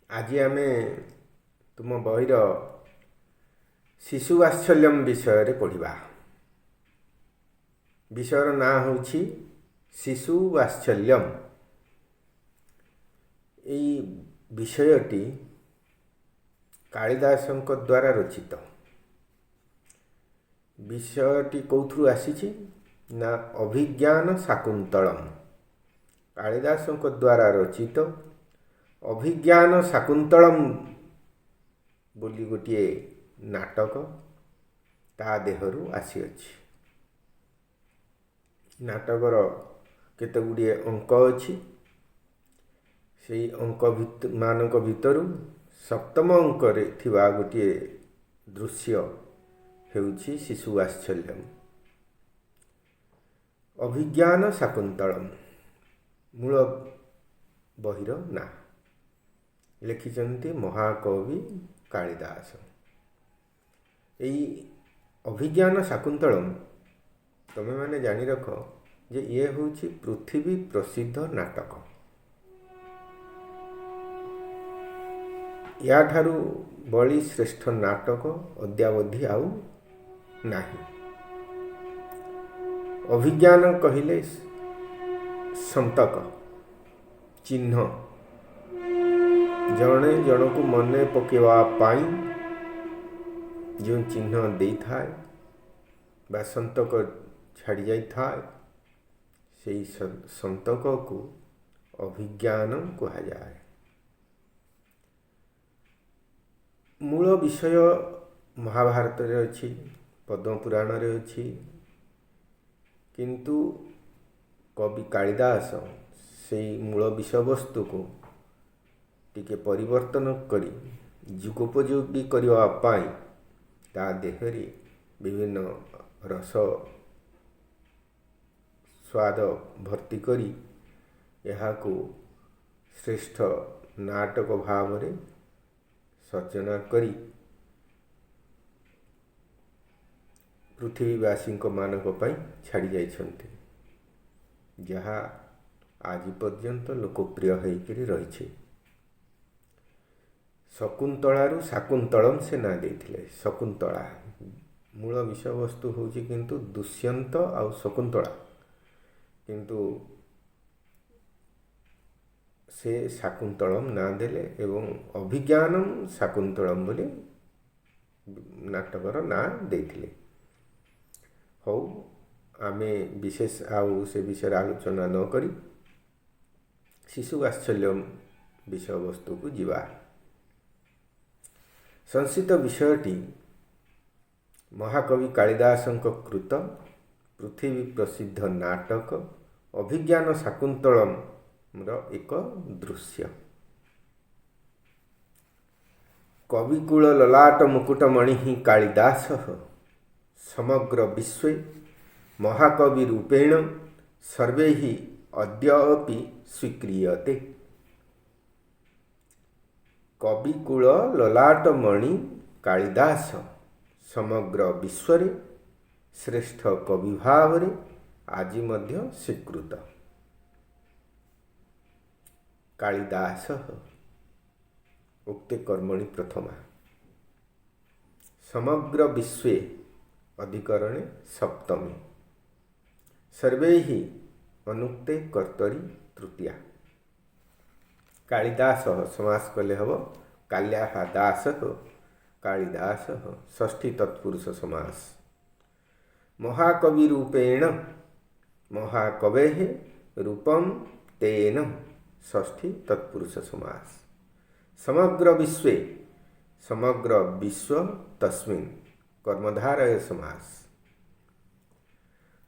आज आम तुम बहीर शिशु वात्सल्यम विषय पढ़ा। विषयर ना हूँ शिशु वात्सल्यम। यही विषयटी कालिदासଙ୍କ द्वारा रचित। विषयटी कौथु आसी ना अभिज्ञान शाकुंतलम। कालिदासଙ୍କ द्वारा रचित अभिज्ञान शाकुंतलम बोली गोटे नाटक ता देहरु आसी अछि। नाटकर केते गुड़िए अंक अछि। से अंक मानक भितरु सप्तम अंक रे थिबा गोटे दृश्य हेउछि शिशु वात्सल्यम। अभिज्ञान शाकुंतलम मूल बहिर ना लिखिचंती महाकवि कालिदास। यही अभिज्ञान शाकुंतलम तमे माने जानी रख जे ये होछि पृथ्वी प्रसिद्ध नाटक। या ठारू बड़ी श्रेष्ठ नाटक अद्यावधि आउ नाही। अभिज्ञान कहिले संतक चिन्ह जड़े जन को मने पकेवा पाई जो चिन्ह दे थाए बा संतक छाड़ी जाई थाए से संतक को अभिज्ञान कहा जाए। मूल विषय महाभारत रे अछि, पद्म पुराण रे अछि, किंतु कवि कालिदास से मूल विषय वस्तु को टिके परिवर्तन करी जुगोपयोगी करबा पाई ता देहरे विभिन्न रस स्वाद भर्ती करी यहाँ को श्रेष्ठ नाटक भाव रे सर्जना करी पृथ्वीवासी मानक पई छाड़ी जाइछन्ते, जहाँ आज पर्यंत लोकप्रिय होकर रही। शकुंतलारू शाकुंतलम से ना देथिले। शकुंतला मूल विषय वस्तु होची किंतु दुष्यंत आउ शकुंतला, किंतु से शाकुंतलम ना देले एवं अभिज्ञानम शाकुंतलम बोले नाटकर ना देथिले। हौ आमे विशेष आउ से विषय आलोचना न करी शिशु वात्सल्यम विषय वस्तु को जीवा। संस्कृत विषयटी महाकवि कालिदासଙ୍କ कृत पृथ्वी प्रसिद्ध नाटक अभिज्ञान शाकुंतलम एक दृश्य। कविकुल ललाट मुकुटमणि कालिदास समग्र विश्व महाकवि रूपेण सर्वे अद्यापि स्वीक्रियते। कविकुल ललाटमणि कालिदास समग्र विश्व श्रेष्ठ कवि भाव रे आज मध्य स्वीकृत। कालिदास उक्ते कर्मणि प्रथमा समग्र विश्वे अधिकरणे सप्तमी सर्वे अनुक्ते कर्तरी तृतीया। कालिदास समास कले हब काल्या दास कालिदास षष्ठी तत्पुरुष समास। महाकवि रूपेण महाकवे रूपम तेन षष्ठी तत्पुरुष समास। समग्र विश्वे समग्र विश्व तस्मिन् कर्मधारय समास।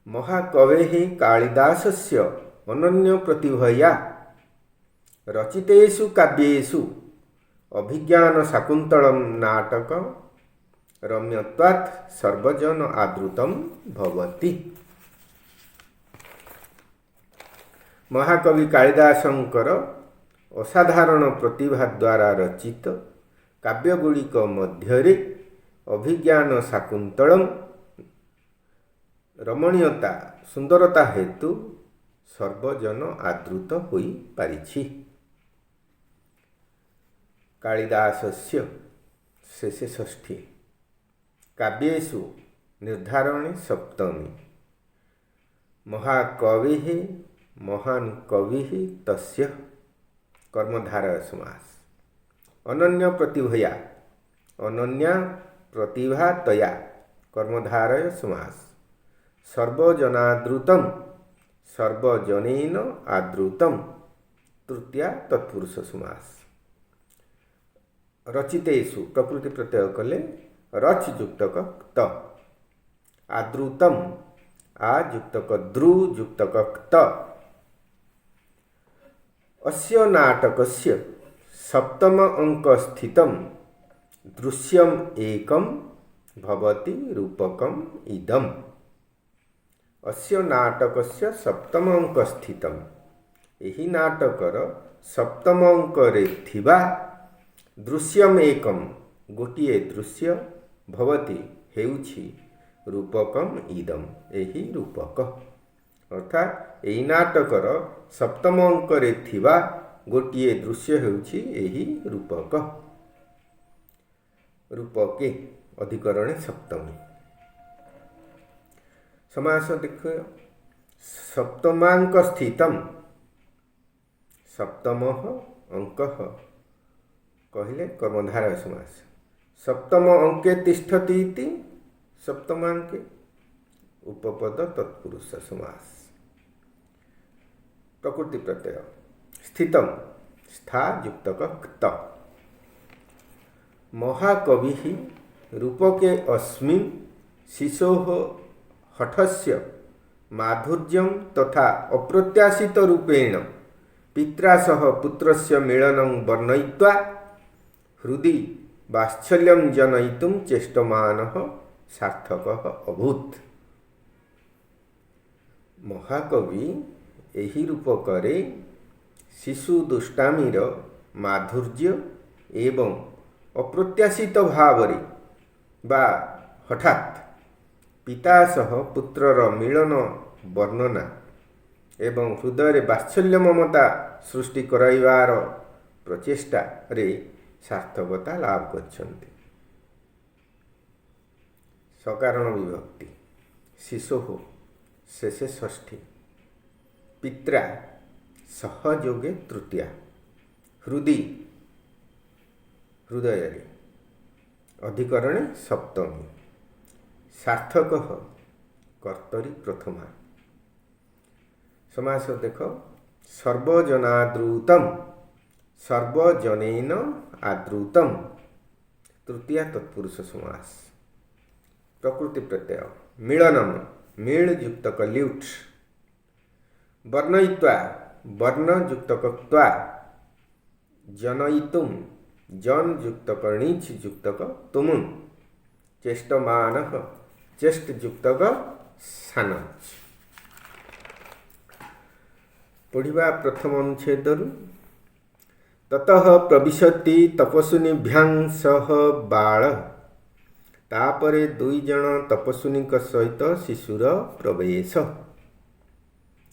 महाकवे कालिदासस्य अनन्य प्रतिभया रचितेषु काव्येषु अभिज्ञान शाकुंतलम नाटक रम्यत्वात् सर्वजन आदृतम भवति। महाकवि कालिदासंकर असाधारण प्रतिभा द्वारा रचित काव्यगुड़िक मध्यरे अभिज्ञान शाकुंतलम रमणीयता सुंदरता हेतु सर्वजन आदृत होई पारिछि। कालिदासस्य शेषे षष्ठी काव्येषु निर्धारणे सप्तमी महाकविः महान कविः तस्य कर्मधारय समास अनन्य प्रतिभा तया कर्मधारय समास सर्वजनादृतम सर्वजनेन आदृतम तृतीया तत्पुरुष समास रचितेषु प्रकृति प्रत्यय कले रच युक्तक त आदृतम आ युक्तक द्रु युक्तक त अस्य नाटकस्य सप्तम अंक स्थितम दृश्यम एकम भवति रूपकम इदम अस्य नाटकस्य सप्तम अंक स्थितम एही नाटकर सप्तम अंकरे थिबा दृश्यम एकम गोटिए दृश्य भवति हेउछि रूपकम इदम एही रूपक अर्थात एही नाटकर सप्तम अंकरे थिबा गोटिए दृश्य हेउछि एही रूपक रूपके अधिकरणे सप्तमी समास देख सप्तमांक स्थितम सप्तम अंक कहले कर्मधारय समास सप्तम अंके तिष्ठति इति सप्तमांके उपपद तत्पुरुष समास प्रकृति प्रत्यय स्थितम स्था युक्तक क्त महाकविः रूपके अस्मिन् शिशोः हठस्य माधुर्यं तथा अप्रत्याशित रूपेण पित्रा सह पुत्रस्य मिलनं वर्णयित्वा हृदि वात्सल्यं जनयितुं चेष्टमानः सार्थकः अभूत् महाकवि एही रूपकरे शिशु दुष्टामीर माधुर्य एवं अप्रत्याशित भावरे बा हठात पिता सह पुत्रर मिलन वर्णना एवं हृदय वात्सल्य ममता सृष्टि कराइबार प्रचेष्टा रे सार्थकता लाभ करछन्ति सकारण विभक्ति शिशोः शेषे षष्ठी पित्रा सहयोगे तृतीया हृदय अधिकरणे सप्तमी सार्थकः कर्तरी प्रथमा समास देख सर्वजनादृतम सर्वजनेन आदृतम तृतीया तत्पुरुष समास प्रकृति प्रत्यय मिलनम मिल युक्तक ल्यूट वर्णयित्वा वर्ण युक्तक त्वा जनयितुम जन युक्तक णीच युक्तक तुमुन चेष्टमानः चेष्ट युक्तक सान पढ़िबा प्रथम अनुच्छेदरु ततः प्रविशति तपस्विनीभ्यां सह बाळ तापरे दुई जन तपस्विनीक सहित शिशुर प्रवेश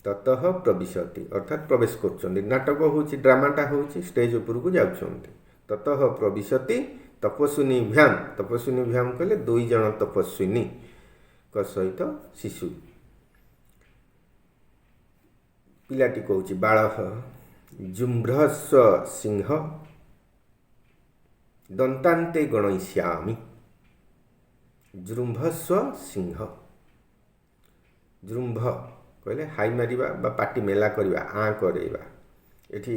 ततः प्रविशति अर्थात प्रवेश कर नाटक होची ड्रामाटा होची स्टेज उपरकू जाउछन्ति ततः प्रविशति तपस्विनीभ्यां कहले दुई जन तपस्विनी का सहित शिशु पिलाटी कहूँ बालः जुम्भ्रस्व सिंह दंतान्ते गणयिष्यामि जृंभस्व सिंह जृंभ कहले हाई मारिबा बा पाटी मेला करिबा आ करेबा एठी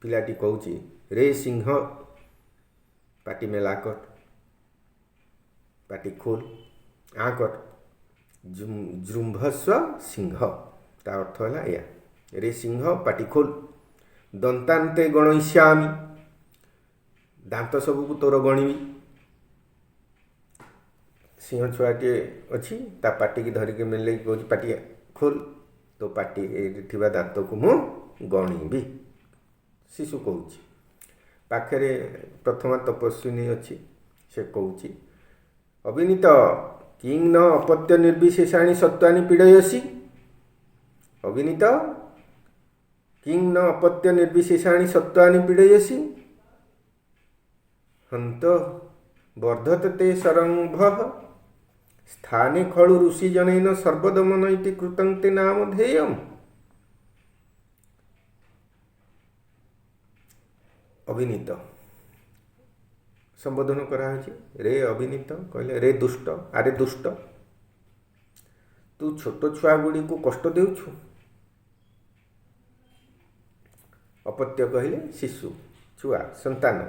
पिलाटी कहूँ रे सिंह पाटी मेला कर पाटी खोल आ कर जृंभस्व सिंह ता अर्थ है या रे सिंह पाटी खोल दंतान्ते गणयिष्यामि दांत सबको तोर गणिबी सिंह छुआटे अच्छी ता पाटी की धरिक मेले कौच पाटी खोल तो पाटी थिबा दांत को मु गणिबी शिशु कहूँ पाखरे प्रथमा तपस्विनी अच्छी से कहूँ अविनीत किंग न अपत्य निर्विशेषाणी सत्वानि पीड़यसी अविनीत किंग न अपत्य निर्विशेषाणी सत्वानि पीड़यसी हंत वर्धत ते सरंभः स्थाने खलु ऋषिजनेन सर्वदमन इति कृतं ते नामधेयम्। अभिनीत संबोधन कराहछि। रे अभिनीत कहले रे दुष्ट, आरे दुष्ट तू छोट छुआ गुड़ी को कष्ट देउछु। अपत्य कहले शिशु, छुआ, संतान।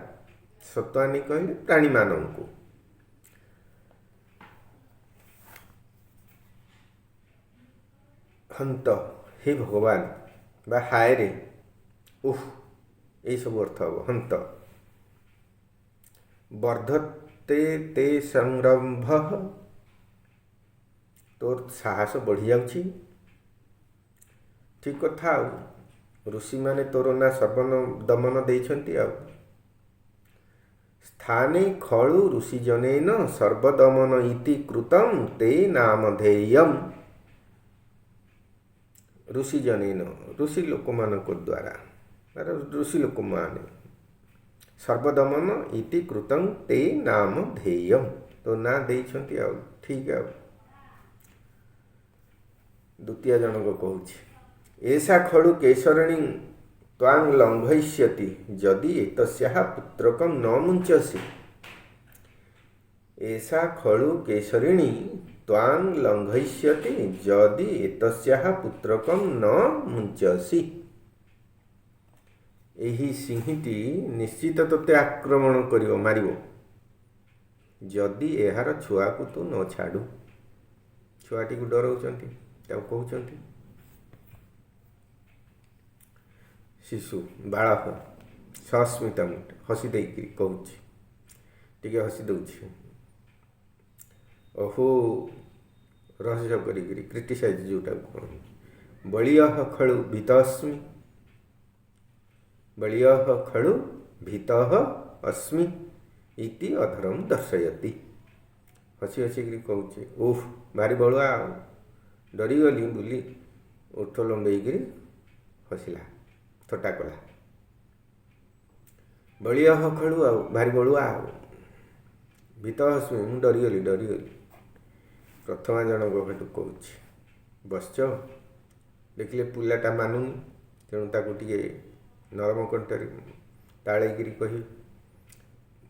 सत्वानी कहले प्राणी मानव। हंत हे भगवान बा हाय रे, उह, यही सब अर्थ हम। हंत वर्धते ते संरंभ, तोर साहस बढ़ी जाउछि। ठीक कथा। ऋषि माने तोर ना सर्वदमन देइछंती। स्थाने खलु ऋषिजनेन सर्वदमन इति कृतं ते नामधेयम्। ऋषिजनेन ऋषि लोक मानक द्वारा, ऋषि लोक माने सर्वदमन इति कृतं ते नामधेयम्, तो ना देइछंती। ठीक है। द्वितीय जनक कहूछि एषा खलु केशरिणी त्वां लंघयिष्यति यदि एतस्याः पुत्रकं न मुञ्चसि। एषा खलु केशरिणी त्वां लंघयिष्यति यदि एतस्याः पुत्रकं न मुञ्चसि। एही सिंहटी निश्चित तोते आक्रमण करिवो, मारिवो जदि एहार छुआ को तू न छाड़ू। छुआटी को डराउछंती, ताको कहउछंती। शिशु बालक सस्मिता मुट हसी देकी कहूछि, टिके हसी दउछि। ओहो रहस्य करी क्रिटिसाइज जोटा बलियः खलु भीतस्मि, बलियः खलु भीतः अस्मि इति अधरम दर्शयति। हसी हसी कहूछि ओह भारी बलुआ, डरीगली बुली ओठ लंबेकरी हसिला, थट्टा कला। बलियः खलु भारी बलुआ, भीतः अस्मि मु डरीगली। प्रथमा जनक हेतु कहूछि बश्च, देखिले पिलाटा मानुनी, तेणु ताकू टिके नरम कंठरे ताड़ेगिरी कही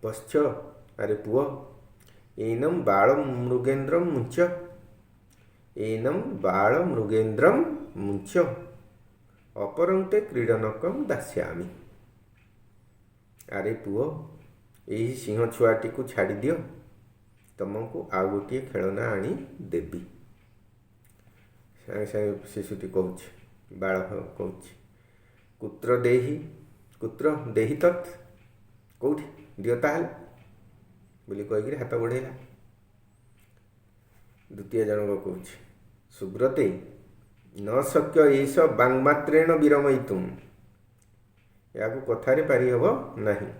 बश्च, अरे पुओ एनम बाल मृगेन्द्रम मुंच, एनम बाल मृगेन्द्रम मुंच अपरंते क्रीडनकम दास्यामि। अरे पुओ यही सिंह छुआटी को छाड़ी दियो, तुमको आउ गोटे खेलना आनी देवी। सागे सागे शिशुटी कहूछि, बालक कहूछि कुत्र देहि, कुत्र देहि तत्, कौटी दियो ताल बोली कहीकि हाथ बढ़ेला। द्वितीय जनक कहूछि सुब्रते न शक्य एष बांगमात्रेण विरमयितुम, या कथारे पारि हब नहीं।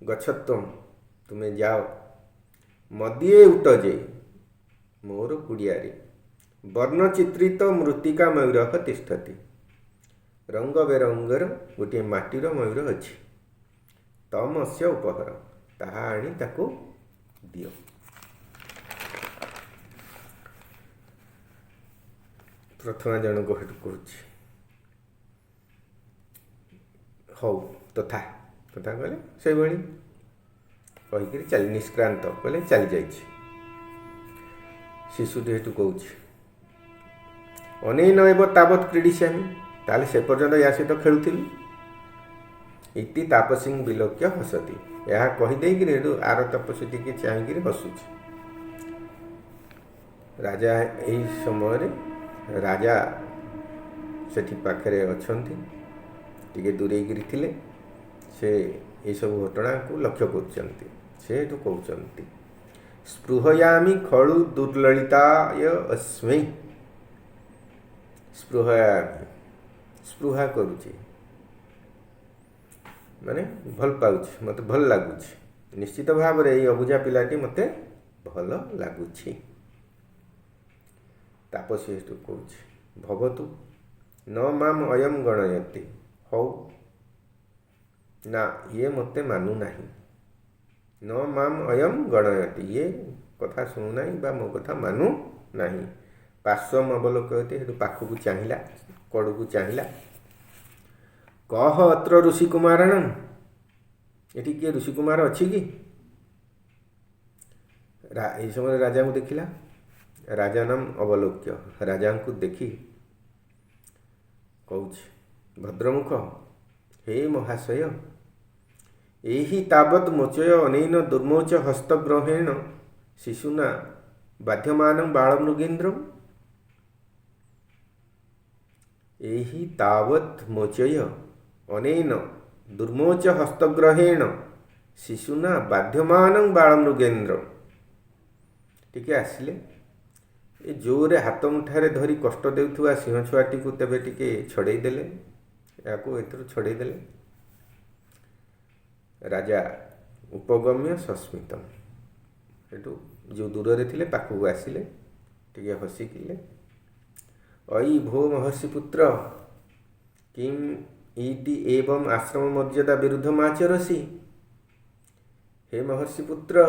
गच्छत्वम तुम्हें जाओ, मदिए उतजे मोर कुड़ियारे, वर्णचित्रित मृत्तिका मयूर तिष्ठति। रंग बेरंगर गोटे माटीर मयूर अच्छी, तमस्य उपहर, ताहा आनी ताको दियो। प्रथमा जनक हेतु कहूछि हौ तथा तथा कहले से भली कहीकि चली निष्क्रांत कहले चली जाइछि। शिशुटी हेतु कहूछि अनेन एव तावत् क्रीडिष्यामि, ताले से पर्यंत या सहित खेलुथिबि। इति तापसी विलोक्य हसती, यह कहीदेकि हेतु आर तपस्वी के चाहीकि हसुछि। राजा यही समय राजा सेठी पाखरे अछंती, टिके दूरेगिरी थिले, से ये सब घटना को लक्ष्य करछंती। से तो कहउछंती स्पृहयामि खलु दुर्ललिताय अस्मै, स्पृहयामि स्पृहा करुछि माने भल पाउछि, मते भल लागुछि। निश्चित भाव रे ये अबुझा पिलाटी मते भल लागुछि। तापसी हेतु कहउछि भवतु न माम अयम गणयति, हौ ना ये मते मानु नाही। न माम अयम गणयति, ये कथा शुणुना बा मो कथा मानु नहीं। पार्श्वम अवलोकयति, हेतु पाखक चाहिला, कड़ू चाहिला। कह अत्र ऋषि कुमाराणाम, एटी किए ऋषि कुमार अच्छी कि? यही समय राजा को देखिला, राजा नाम अवलोक्य, राजा को देखी कौच भद्रमुख, हे महाशय, एहि तावत् मोचय अनेन दुर्मोच हस्तग्रहेण शिशुना बाध्यमानं बालमृगेन्द्रम। एहि तावत् मोचय अनेन दुर्मोच हस्तग्रहेण शिशुना बाध्यमानं बालमृगेन्द्रम। टिके आसिले ए जोरे हाथ मुठारे धरी कष्ट देउथुआ सिंह छुआटी को तेबे टिके छड़े देले, याको एथुर छड़े देले। राजा उपगम्य सस्मितम, एटू जो दूर रे थिले पाखु आसिले, टिके हसिकिले। अयि भो महर्षि पुत्र, किम इति एवं आश्रम मर्यादा विरुद्धमाचरसि। हे महर्षि पुत्र,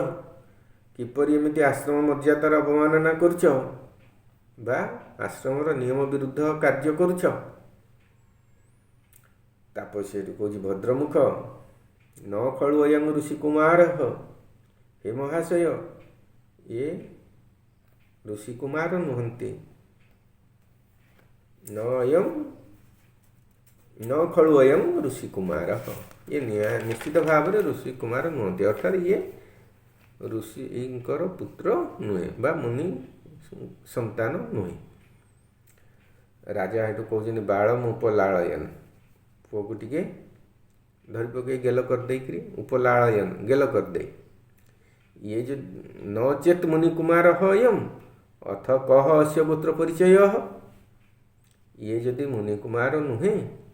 किपरि एमिति आश्रम मर्यादार अवमानना करुच बा आश्रमर नियम विरुद्ध कार्य करुच। तापसे कहूँ भद्रमुख, न खलु अयं ऋषि कुमार। हे महाशय, ये ऋषि कुमार नुहंती, न खलु अयं ऋषि कुमार, ये निश्चित भाव में ऋषि कुमार नुहंती, अर्थात ये ऋषिंकर पुत्र नुहे बा मुनि संतान नुहे। राजा हेतु कहते बालम उपलायन, पुओ को टिके धरी पकई गेल कर दे, उपलायन गेल कर दे। ये जो न चेत मुनि कुमार अयम अथ कह अस्य गोत्र परिचय। ये जदि मुनि कुमार नुहे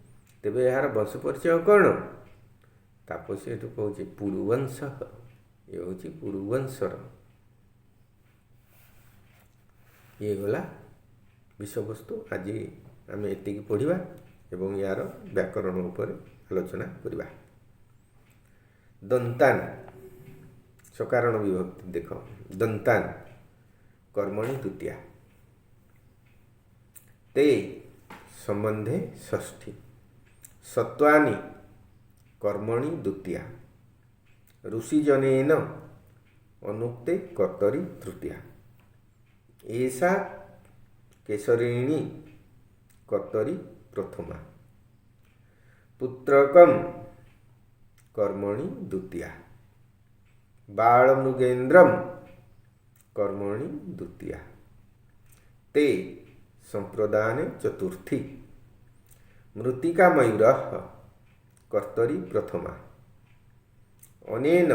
तेबे यार वंश परिचय कौन? तापसी हेतु कहूँ पुरुवंश, ये हूँ पुरुवंशर। ये गला विषय वस्तु। आज आम एति पढ़ा एवं यार व्याकरण उपर आलोचना करवा। दंतान सकारण विभक्ति देख, दंतान कर्मणि द्वितीया, ते संबंधे षष्ठी, सत्वानि कर्मणि द्वितीया, ऋषिजनेन अनुक्ते कर्तरि तृतीया, ऐसा केसरिणी कर्तरि प्रथमा, पुत्रकम कर्मणि द्वितीया, बालमृगेन्द्रम कर्मणि द्वितीया, ते संप्रदाने चतुर्थी, मृत्तिका मयूरः कर्तरि प्रथमा, अनेन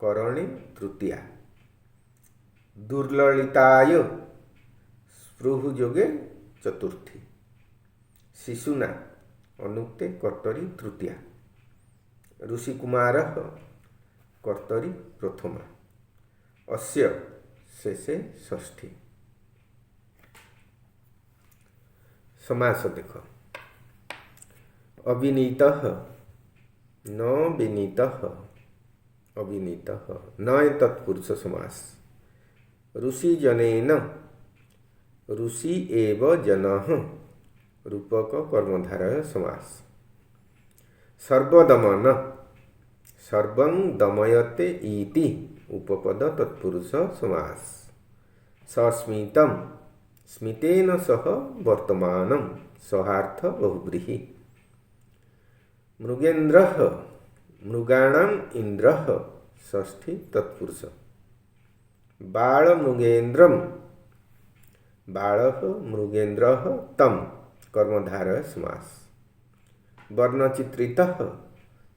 करणे तृतीया, दुर्ललिताय स्पृहुयोगे चतुर्थी, शिशुना अनुक्ते कर्तरि तृतीया, ऋषिकुमारः कर्तरि प्रथमा, अस्य शेषे षष्ठी। समास देख, अविनीतः न विनीतः, अविनीतः न तत्पुरुष समास, ऋषि जनेन, ऋषि एव जनः रूपक कर्मधारय समास, सर्वदमन सर्वं दमयते इति उपपद तत्पुरुष समास, सस्मितम स्मितेन सह वर्तमानं सहार्थ बहुव्रीहि, मृगेन्द्रः मृगाणाम इंद्रः षष्ठी तत्पुरुष, बालमृगेन्द्रम बालः मृगेन्द्रः तम कर्मधारय समास, वर्णचित्रितः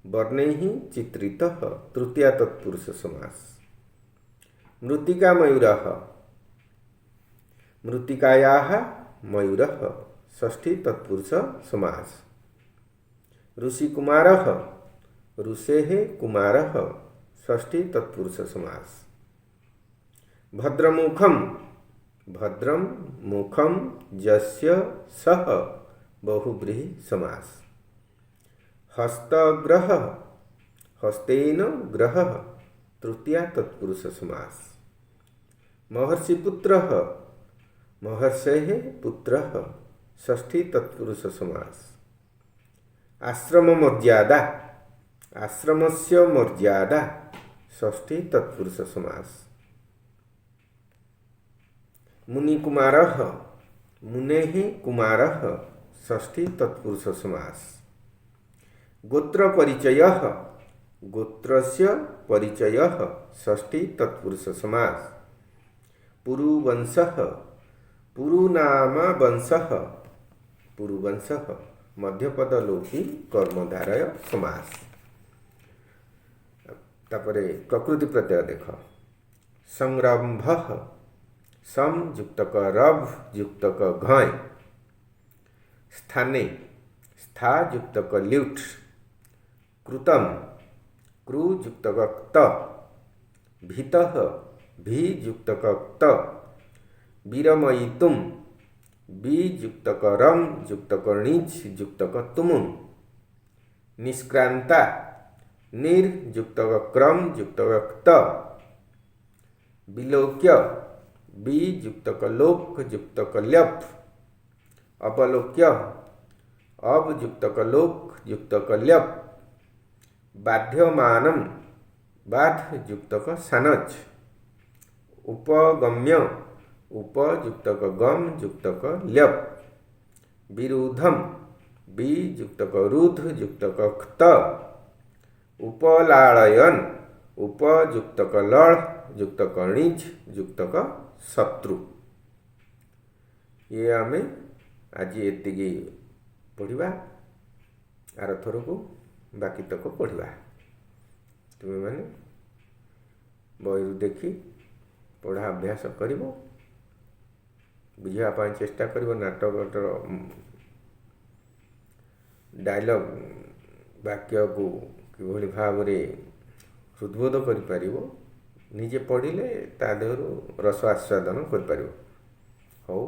वर्णैः चित्रितः तृतीया तत्पुरुष समास, मृत्तिका मयूरः मृत्तिकायाः मयूरः षष्ठी तत्पुरुष समास, ऋषिकुमारः ऋषेः कुमारः षष्ठी तत्पुरुष समास, भद्रमुखम भद्रम मुखम यस्य सह बहुव्रीहि समास, हस्तग्रह हस्तेन ग्रह तृतीया तत्पुरुष समास। महर्षि पुत्रः महर्षेः पुत्रः षष्ठी तत्पुरुष समास। आश्रम मर्यादा आश्रमस्य मर्यादा षष्ठी तत्पुरुष समास। मुनिकुमारः मुनेः कुमारः षष्ठी तत्पुरुष समास। गोत्र परिचयः गोत्रस्य परिचयः षष्ठी तत्पुरुष समास। पुरुवंशः पुरुनाम वंशः पुरुवंशः मध्यपदलोपी कर्मधारय समास। तापरे प्रकृति प्रत्यय देख। संरंभः सम युक्तक रभ युक्तक घय। स्थाने स्था युक्तक ल्युट। कृतम कृ युक्तक क्त। भीतः भी युक्तक क्त। विरमयितुम बी युक्तक रम युक्तक णिज युक्तक तुमुन। निष्क्रांता निर युक्तक क्रम युक्तक क्त। विलोक्य बी युक्तक लोक युक्तक ल्यप। अवलोक्य अब युक्तक लोक युक्तक ल्यप। बाध्यमानम बाध युक्तक सानच। उपगम्य उप युक्तक गम युक्तक ल्यप। विरुद्धम बी युक्तक रुध युक्तक क्त। उपलाळयन उप युक्तक लड़ युक्तक णिज युक्तक शत्रु। ये आमे आज एतिकी पढ़िबा। आर थरको बाकी तक पढ़िबा। तुमे माने बहिरु देखी पढ़ा अभ्यास करिवो। बुझा पाई चेष्टा करिवो। नाटकटर डायलॉग वाक्य को किभली भाव रे हृद्बोध करि पारिवो। निजे पढ़िले ता देहरु रस आस्वादन करि पारिवो। हौ।